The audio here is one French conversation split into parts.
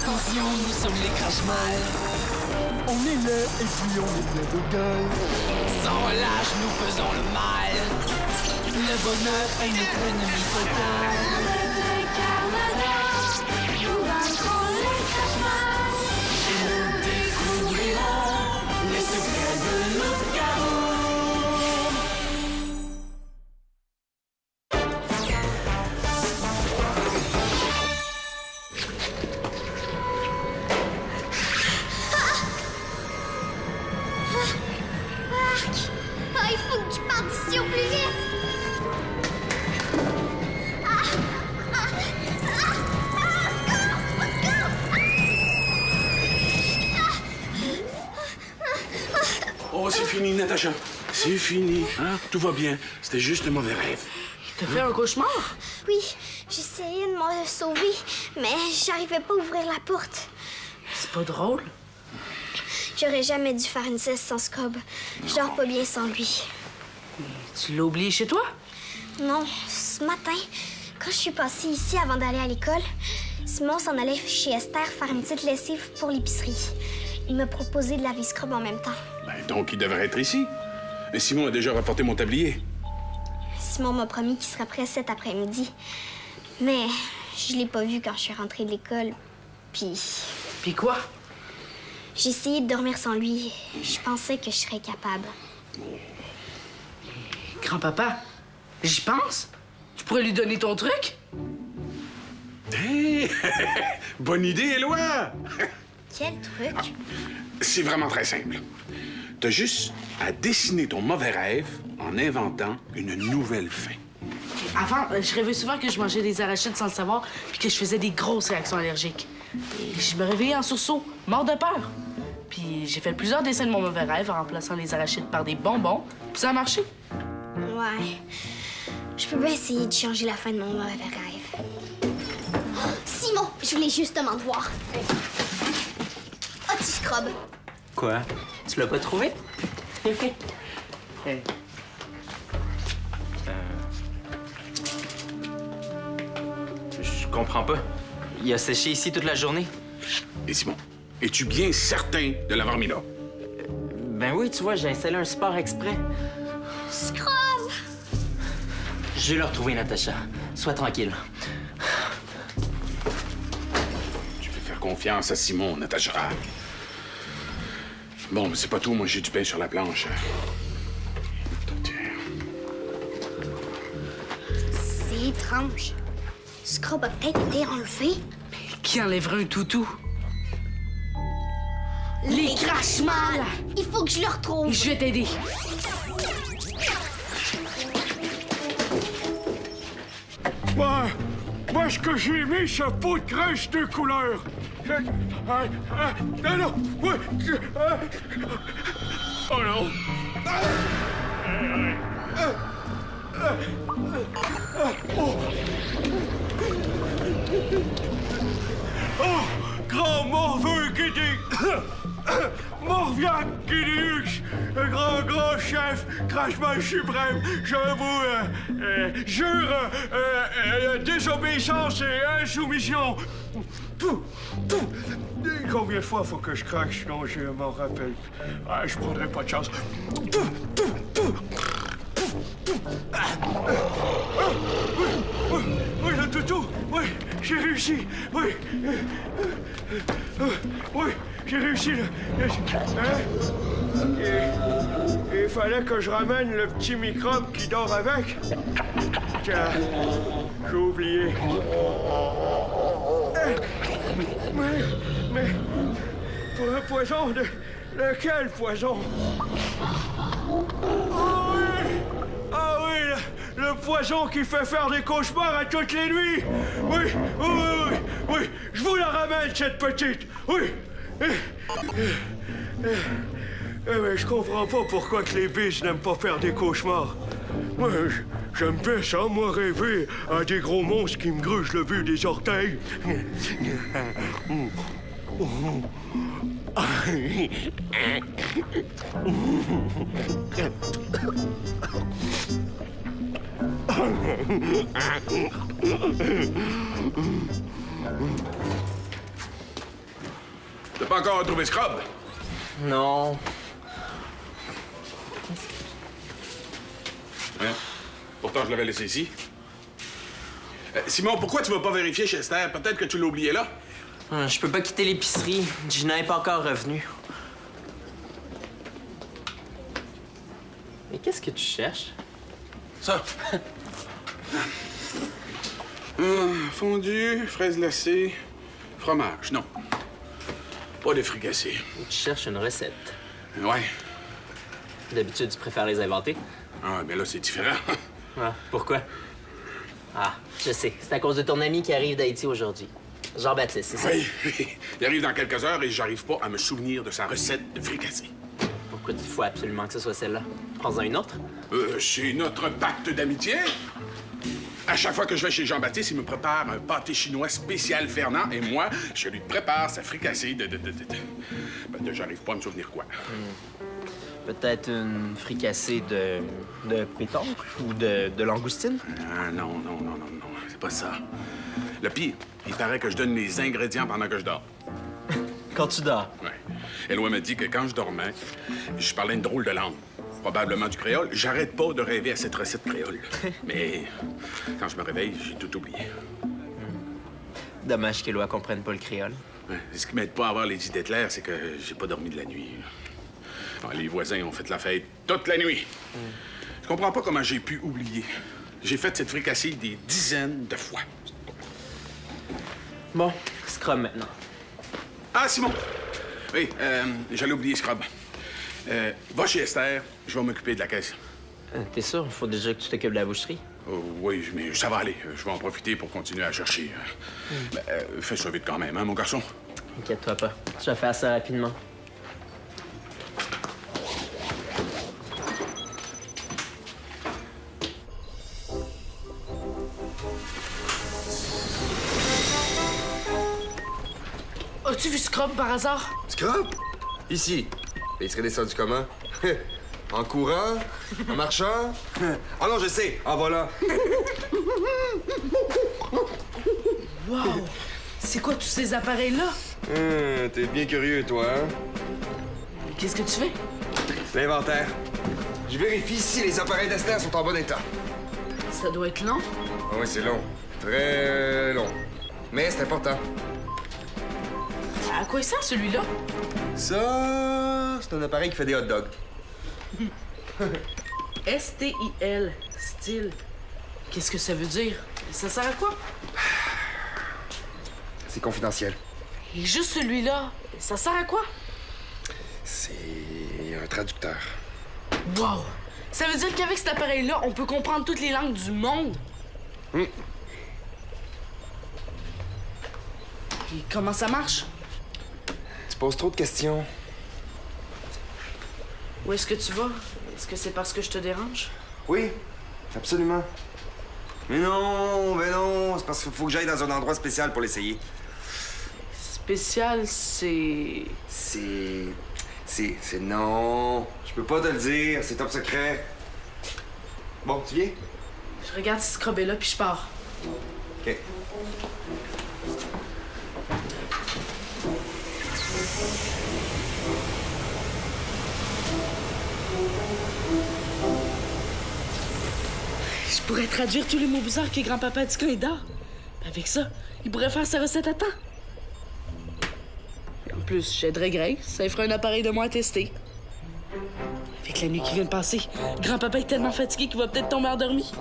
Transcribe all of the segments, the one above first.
Attention, nous sommes les crash-mal. On est là et puis on est bien de gueule. Sans relâche, nous faisons le mal. Le bonheur est notre ennemi total. Les carnavals, nous vaincrons les crash-mal. Et nous découvrirons les secrets de notre chaos. Ah, il faut que je parte d'ici au plus vite. Oh, c'est fini, Natacha. C'est fini, hein? Tout va bien. C'était juste un mauvais rêve. T'as fait un cauchemar? Oui, j'essayais de me sauver, mais j'arrivais pas à ouvrir la porte. C'est pas drôle. J'aurais jamais dû faire une sieste sans Scrub. Je dors pas bien sans lui. Tu l'as oublié chez toi? Non, ce matin, quand je suis passée ici avant d'aller à l'école, Simon s'en allait chez Esther faire une petite lessive pour l'épicerie. Il m'a proposé de laver Scrub en même temps. Ben, donc, il devrait être ici. Et Simon a déjà rapporté mon tablier. Simon m'a promis qu'il serait prêt cet après-midi. Mais je l'ai pas vu quand je suis rentrée de l'école. Puis quoi? J'ai essayé de dormir sans lui. Je pensais que je serais capable. Grand-papa, j'y pense. Tu pourrais lui donner ton truc? Hé! Bonne idée, Éloi! Quel truc? C'est vraiment très simple. T'as juste à dessiner ton mauvais rêve en inventant une nouvelle fin. Avant, je rêvais souvent que je mangeais des arachides sans le savoir puis que je faisais des grosses réactions allergiques. Et je me réveillais en sursaut, mort de peur. Puis j'ai fait plusieurs dessins de mon mauvais rêve en remplaçant les arachides par des bonbons, puis ça a marché. Ouais. Je peux bien essayer de changer la fin de mon mauvais rêve. Oh, Simon, je voulais justement te voir. As-tu Scrub? Quoi? Tu l'as pas trouvé? Je comprends pas. Il a séché ici toute la journée. Et Simon, es-tu bien certain de l'avoir mis là? Ben oui, tu vois, j'ai installé un support exprès. Scrub! Je vais le retrouver, Natacha. Sois tranquille. Tu peux faire confiance à Simon, Natacha. Bon, mais c'est pas tout. Moi, j'ai du pain sur la planche. C'est étrange. Scrub a peut-être été enlevé. Qui enlèverait un toutou? Les crash-mal! Il faut que je le retrouve. Je vais t'aider. Moi, ce que j'ai mis, c'est peau de crèche de couleur. Non, ouais. Oh non. Oh, grand morveux Guédé. Morviac Guédéux, grand chef, crash-mal suprême, je vous jure désobéissance et insoumission. Combien de fois faut que je craque, sinon je m'en rappelle. Ah, je prendrai pas de chance. Oui, le toutou, oui, j'ai réussi, oui. Oui, j'ai réussi. Il fallait que je ramène le petit microbe qui dort avec. Tiens, j'ai oublié. Mais pour un poison de... Lequel poison? Ah oui, le poison qui fait faire des cauchemars à toutes les nuits. Oui, je vous la ramène, cette petite. Oui. Mais je comprends pas pourquoi que les biches n'aiment pas faire des cauchemars. Moi, j'aime bien ça, moi, rêver à des gros monstres qui me grugent le but des orteils. T'as pas encore retrouvé Scrub? Non. Hein? Pourtant, je l'avais laissé ici. Simon, pourquoi tu vas pas vérifier chez Esther? Peut-être que tu l'as oublié là? Je peux pas quitter l'épicerie. Gina n'est pas encore revenue. Mais qu'est-ce que tu cherches? Ça. Fondu, fraises glacées, fromage. Non. Pas de fricassé. Tu cherches une recette. Ouais. D'habitude, tu préfères les inventer? Ah, mais là, c'est différent. Ah, pourquoi? Ah, je sais. C'est à cause de ton ami qui arrive d'Haïti aujourd'hui. Jean-Baptiste, c'est ça? Oui. Il arrive dans quelques heures et j'arrive pas à me souvenir de sa recette de fricassé. Pourquoi il faut absolument que ce soit celle-là? Prends-en une autre. C'est notre pacte d'amitié. À chaque fois que je vais chez Jean-Baptiste, il me prépare un pâté chinois spécial Fernand et moi, je lui prépare sa fricassée de j'arrive pas à me souvenir quoi. Peut-être une fricassée de pétanque ou de langoustine? Ah, non, c'est pas ça. Le pire, il paraît que je donne les ingrédients pendant que je dors. Quand tu dors? Ouais. Éloi m'a dit que quand je dormais, je parlais une drôle de langue. Probablement du créole. J'arrête pas de rêver à cette recette créole. Mais quand je me réveille, j'ai tout oublié. Dommage qu'Éloi comprenne pas le créole. Ouais. Ce qui m'aide pas à avoir les idées claires, c'est que j'ai pas dormi de la nuit. Ouais, les voisins ont fait la fête toute la nuit. Je comprends pas comment j'ai pu oublier. J'ai fait cette fricassée des dizaines de fois. Bon, Scrum maintenant. Ah, Simon! Oui, j'allais oublier Scrub. Va chez Esther, je vais m'occuper de la caisse. T'es sûr? Faut déjà que tu t'occupes de la boucherie. Oui, mais ça va aller. Je vais en profiter pour continuer à chercher. Fais ça vite quand même, hein, mon garçon? Inquiète-toi pas. Je vais faire ça rapidement. As-tu vu Scrub par hasard? Scrub? Ici. Il serait descendu comment? En courant? En marchant? Oh non, je sais, en volant. Wow! C'est quoi tous ces appareils-là? T'es bien curieux, toi, hein? Qu'est-ce que tu fais? L'inventaire. Je vérifie si les appareils d'Esther sont en bon état. Ça doit être long. Ah oui, c'est long. Très long. Mais c'est important. À quoi il sert, celui-là? Ça, c'est un appareil qui fait des hot dogs. S-T-I-L. Style. Qu'est-ce que ça veut dire? Ça sert à quoi? C'est confidentiel. Et juste celui-là, ça sert à quoi? C'est un traducteur. Wow! Ça veut dire qu'avec cet appareil-là, on peut comprendre toutes les langues du monde? Et comment ça marche? Tu poses trop de questions. Où est-ce que tu vas? Est-ce que c'est parce que je te dérange? Oui, absolument. Mais non, c'est parce qu'il faut que j'aille dans un endroit spécial pour l'essayer. Spécial, c'est... C'est non. Je peux pas te le dire, c'est top secret. Bon, tu viens? Je regarde si Scrub est là, puis je pars. OK. Je pourrais traduire tous les mots bizarres que grand-papa a dit quand il dort. Avec ça, il pourrait faire sa recette à temps. En plus, j'aiderais Grace. Ça lui ferait un appareil de moi à tester. Avec la nuit qui vient de passer, grand-papa est tellement fatigué qu'il va peut-être tomber endormi.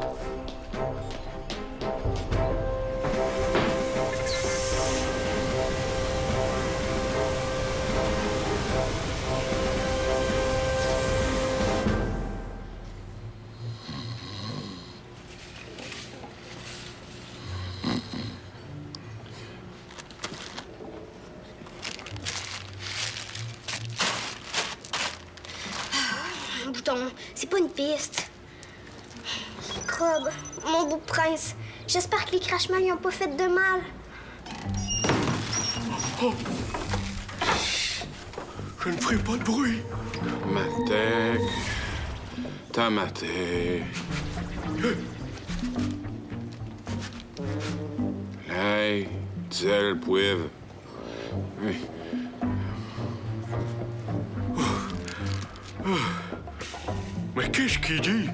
Bouton, c'est pas une piste. Scrub, mon beau prince, j'espère que les crachements lui ont pas fait de mal. Je ne ferai pas de bruit. Maté. Tamaté. Hey, Zel, Puive. Qu'est-ce qu'il dit?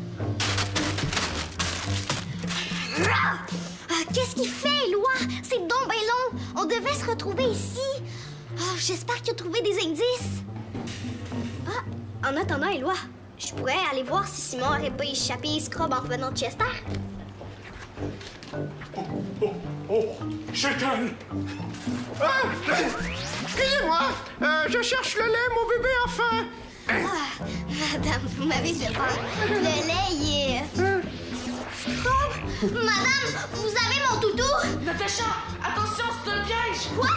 Qu'est-ce qu'il fait, Éloi? C'est donc ben long. On devait se retrouver ici. J'espère qu'il a trouvé des indices. En attendant, Éloi, je pourrais aller voir si Simon aurait pas échappé Scrub en revenant de Chester. Oh, c'est elle! Excusez-moi, je cherche le lait, mon bébé enfant. Madame, vous m'avez fait peur. Le lait, il est... Scrub? Madame, vous avez mon toutou? Natacha, attention, c'est un piège! Quoi?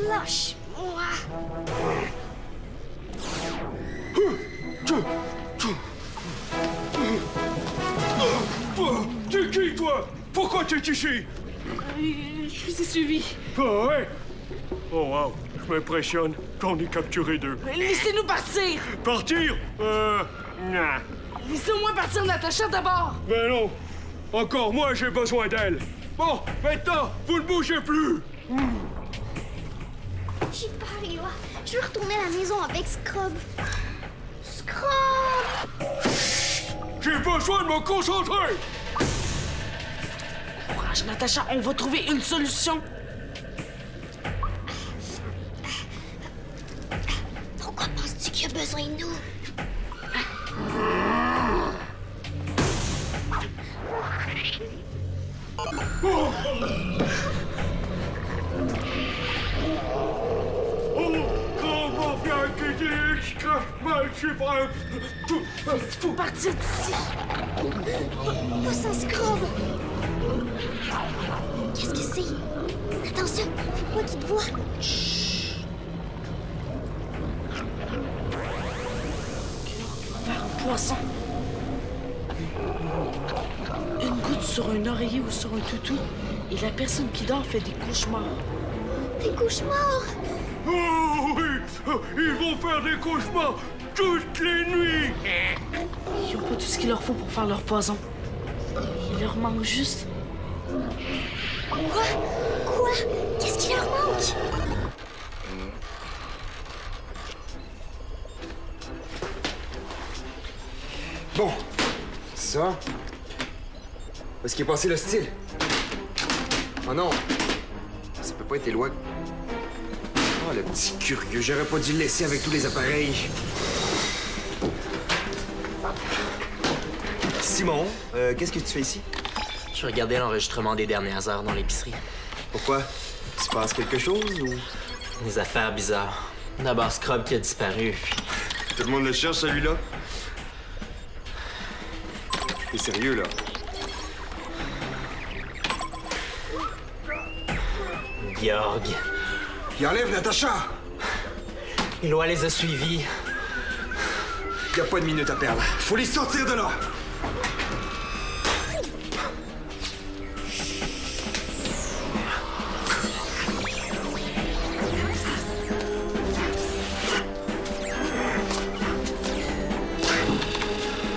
Lâche-moi. T'es qui, toi? Pourquoi t'es ici? Je vous ai suivi. Ah ouais? Oh, wow, je m'impressionne. J'en ai capturé 2. Laissez-nous partir! Partir? Non. Laissez au moins partir Natacha d'abord! Ben non. Encore moi, j'ai besoin d'elle. Bon, maintenant, vous ne bougez plus. J'ai peur, Éloi. Je veux retourner à la maison avec Scrub. Scrub! J'ai besoin de me concentrer. Courage, Natacha, on va trouver une solution. Pourquoi penses-tu qu'il a besoin de nous? Comment bien qu'il dit extrêmement suprême? Faut partir d'ici. Pas sans Scrub. Qu'est-ce que c'est? Attention, faut pas qu'il te voie. Vers un poisson. Une goutte sur un oreiller ou sur un toutou, et la personne qui dort fait des cauchemars. Des cauchemars! Oh oui! Ils vont faire des cauchemars toutes les nuits! Ils ont pas tout ce qu'il leur faut pour faire leur poison. Il leur manque juste... Quoi? Quoi? Qu'est-ce qui leur manque? Bon, ça. Où est-ce qu'il est passé le style? Oh non! Ça peut pas être Éloi. Oh, le petit curieux. J'aurais pas dû le laisser avec tous les appareils. Simon, qu'est-ce que tu fais ici? Je regardais l'enregistrement des dernières heures dans l'épicerie. Pourquoi? Il se passe quelque chose ou... Des affaires bizarres. D'abord Scrub qui a disparu, puis... Tout le monde le cherche, celui-là? T'es sérieux, là? Georg. Il enlève Natacha! Éloi les a suivis. Y a pas de minute à perdre. Faut les sortir de là!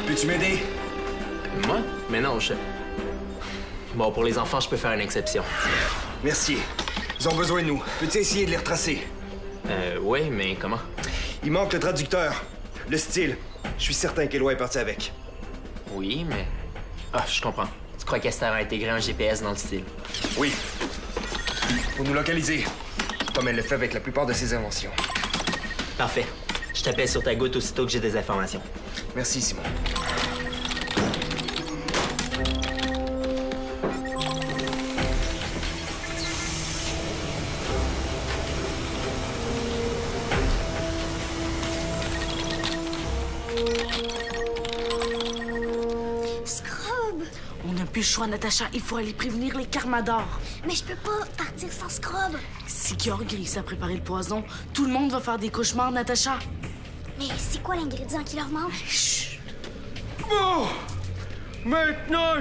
Peux-tu m'aider? Moi? Mais non, je... Bon, pour les enfants, je peux faire une exception. Merci. Ils ont besoin de nous. Peux-tu essayer de les retracer? Oui, mais comment? Il manque le traducteur. Le style. Je suis certain qu'Éloi est parti avec. Oui, mais... Ah, je comprends. Tu crois qu'Esther a intégré un GPS dans le style? Oui. Faut nous localiser. Comme elle le fait avec la plupart de ses inventions. Parfait. Je t'appelle sur ta goutte aussitôt que j'ai des informations. Merci, Simon. Scrub! On n'a plus le choix, Natacha. Il faut aller prévenir les Carmadors. Mais je peux pas partir sans Scrub. Si Georg réussit à préparer le poison, tout le monde va faire des cauchemars, Natacha. Mais c'est quoi l'ingrédient qui leur manque? Chut! Bon! Maintenant,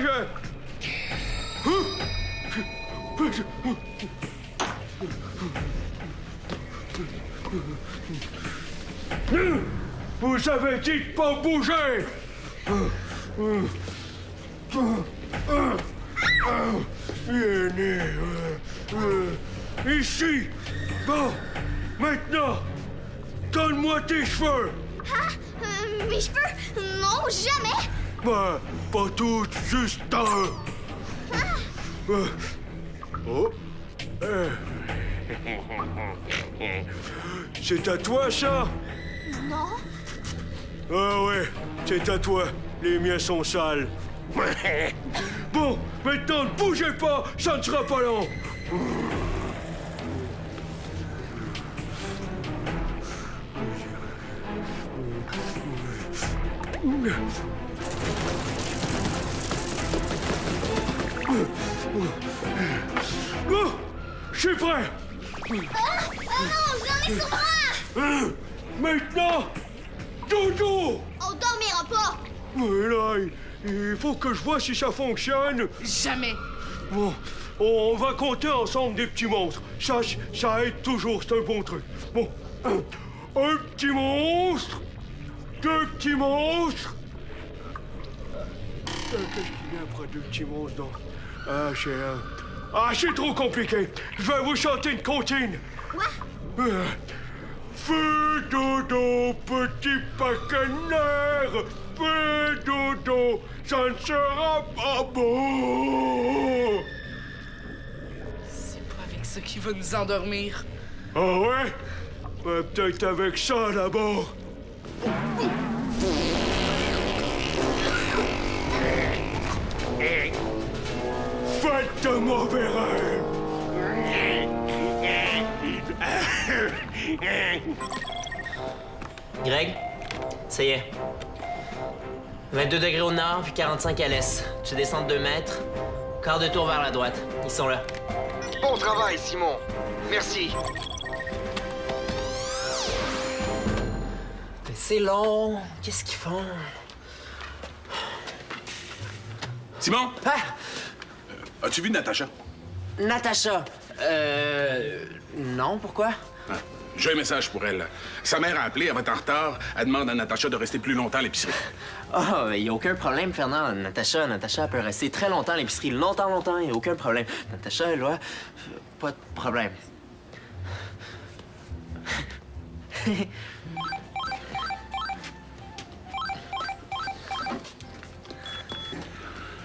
Vous avez dit de pas bouger! Ici! Bon, maintenant, donne-moi tes cheveux! Ah, mes cheveux? Non, jamais! Ben, pas tous, juste un! Oh! C'est à toi, ça? Non. Ah ouais, c'est à toi. Les miens sont sales. Bon, maintenant, ne bougez pas, ça ne sera pas long. Bon, je suis prêt. Oh non, j'en ai sur moi! Maintenant, dodo! On dormira pas! Mais là, il faut que je vois si ça fonctionne. Jamais. Bon, on va compter ensemble des petits monstres. Ça aide toujours, c'est un bon truc. Bon, un petit monstre, deux petits monstres. Qu'est-ce qu'il y a après deux petits monstres, donc? C'est trop compliqué. Je vais vous chanter une comptine. Quoi? Fais dodo, petit paquenard. Fais dodo, ça ne sera pas beau. C'est pas avec ça qu'il va nous endormir. Ah ouais? Peut-être avec ça d'abord. Faites de mauvais rêves. Greg, ça y est. 22 degrés au nord, puis 45 à l'est. Tu descends de 2 mètres. Quart de tour vers la droite. Ils sont là. Bon travail, Simon. Merci. Mais c'est long. Qu'est-ce qu'ils font? Simon, Ah! as-tu vu Natacha? Natacha. Non, pourquoi? Ah, j'ai un message pour elle. Sa mère a appelé, elle va être en retard. Elle demande à Natacha de rester plus longtemps à l'épicerie. Oh, il n'y a aucun problème, Fernand. Natacha peut rester très longtemps à l'épicerie. Longtemps, il n'y a aucun problème. Natacha, Éloi, pas de problème.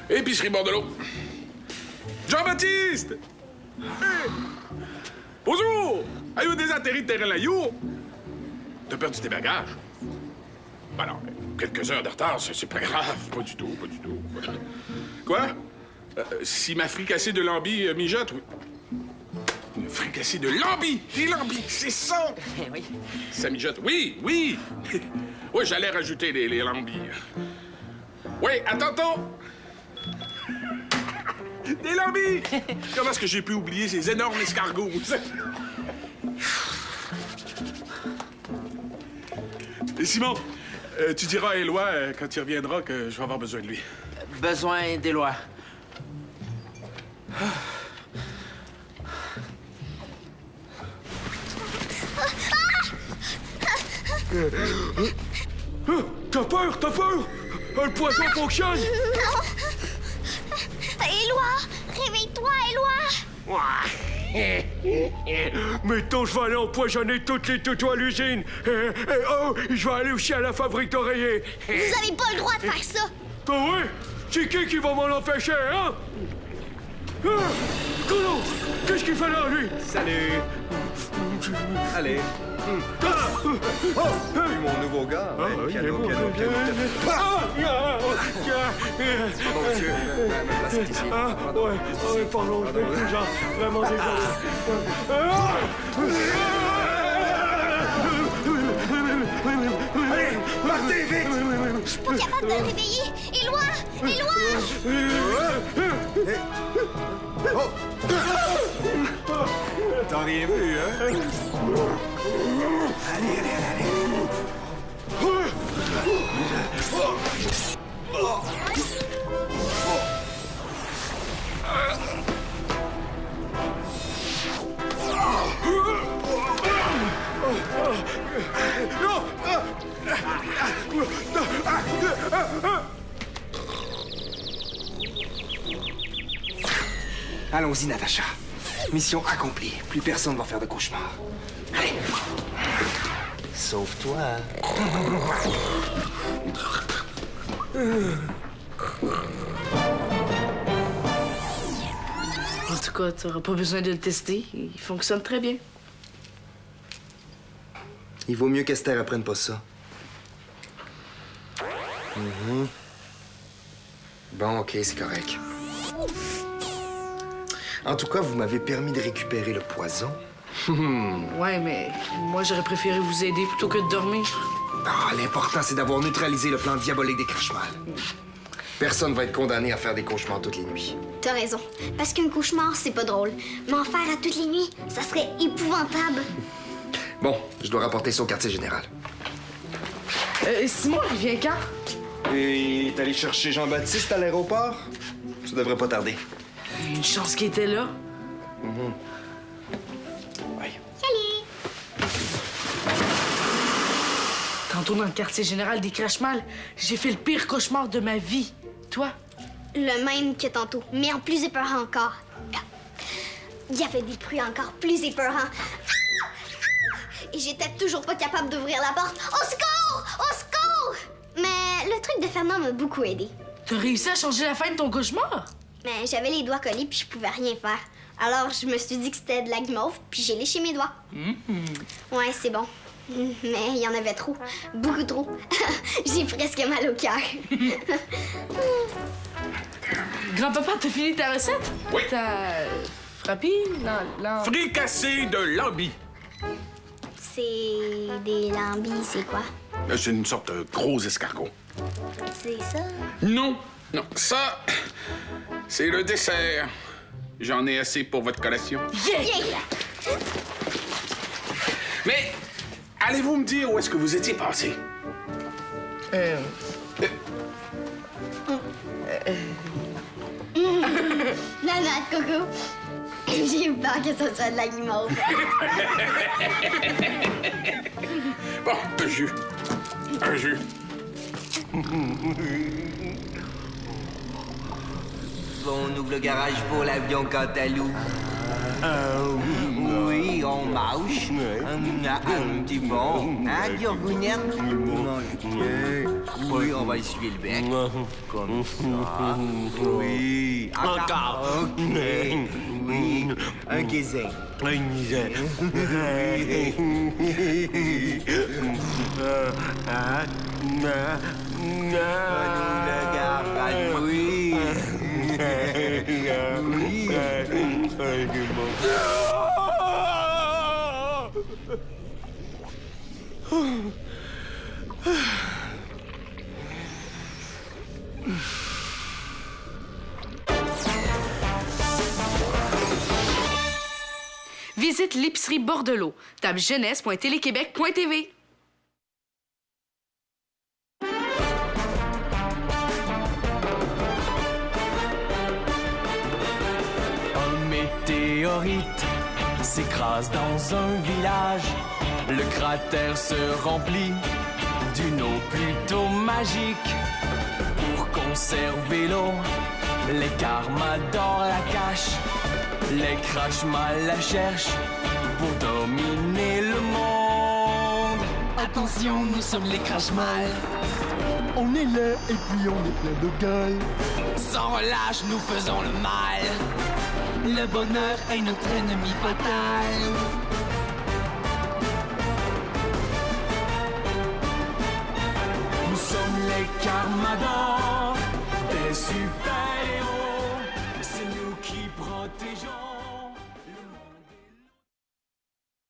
Épicerie Bordelot. Jean-Baptiste! Hey! Bonjour! Avez-vous déjà atterri de Terre-la-Your? T'as perdu tes bagages? Ben non, quelques heures de retard, c'est pas grave. Pas du tout. Quoi? Si ma fricassée de lambi mijote, oui. Une fricassée de lambi! Les lambis, c'est ça! Oui. Ça mijote, oui! Oui, j'allais rajouter les lambis. Oui, à tantôt! Des lambis! Comment est-ce que j'ai pu oublier ces énormes escargots? Et Simon, tu diras à Éloi, quand il reviendra, que je vais avoir besoin de lui. Besoin d'Éloi. T'as peur? Le poison fonctionne? Non! Éloi! Réveille-toi, Éloi! Maintenant, je vais aller empoisonner toutes les toutous à l'usine. Je vais aller aussi à la fabrique d'oreillers. Vous avez pas le droit de faire ça! Ah ouais? C'est qui va m'en empêcher, hein? Colo! Qu'est-ce qu'il fait là, lui? Salut. Allez. Salut, mon nouveau gars. Ouais, cadeau. Bon, monsieur, ma place est ici. Ouais, pardon, je vais déjà vraiment désolé. Allez, partez vite! Je suis pas capable de le réveiller! Éloi! Oh! T'en rien vu, hein? Allez. Allons-y, Natacha. Mission accomplie. Plus personne va faire de cauchemars. Allez. Sauf toi. En tout cas, t'auras pas besoin de le tester. Il fonctionne très bien. Il vaut mieux qu'Esther apprenne pas ça. Bon, OK, c'est correct. En tout cas, vous m'avez permis de récupérer le poison. Ouais, mais moi, j'aurais préféré vous aider plutôt que de dormir. Ah, l'important, c'est d'avoir neutralisé le plan diabolique des Crashmal. Personne va être condamné à faire des cauchemars toutes les nuits. T'as raison. Parce qu'un cauchemar, c'est pas drôle. Mais en faire à toutes les nuits, ça serait épouvantable. Bon, je dois rapporter ça au quartier général. Simon, il vient quand? Et t'es allé chercher Jean-Baptiste à l'aéroport? Ça devrait pas tarder. Une chance qu'il était là. Oui. Salut! Tantôt, dans le quartier général des Crashmal, j'ai fait le pire cauchemar de ma vie. Toi? Le même que tantôt, mais en plus épeurant encore. Il y avait des bruits encore plus épeurants. Et j'étais toujours pas capable d'ouvrir la porte. Au secours! Au secours! Mais le truc de Fernand m'a beaucoup aidé. T'as réussi à changer la fin de ton cauchemar? Mais j'avais les doigts collés puis je pouvais rien faire. Alors je me suis dit que c'était de la guimauve puis j'ai léché mes doigts. Ouais, c'est bon. Mais il y en avait trop. Beaucoup trop. J'ai presque mal au cœur. Grand-papa, t'as fini ta recette? Oui. T'as frappé? Non. Fricassé de lambis. C'est des lambis, c'est quoi? C'est une sorte de gros escargot. C'est ça? Non, ça, c'est le dessert. J'en ai assez pour votre collation. Yeah! Mais, allez-vous me dire où est-ce que vous étiez passé? Nana, Coco, j'ai eu peur que ce soit de la guimauve. Bon, un jus. Un jus. On ouvre le garage pour l'avion Cantalou. Oui, on marche. Un petit bon. Hein, Gurgounette? Oui, on va essuyer le bec. Comme ça. Oui. Encore. OK. Oui. Un guézin. Un misère. Le garage, oui. Visite l'épicerie Bordelot. Tape jeunesse.téléquébec.tv. Un météorite s'écrase dans un village. Le cratère se remplit d'une eau plutôt magique. Pour conserver l'eau, les Carmadors la cachent. Les Crashmal la cherchent pour dominer le monde. Attention, nous sommes les Crashmal. On est là et puis on est plein de gueule. Sans relâche, nous faisons le mal. Le bonheur est notre ennemi fatal.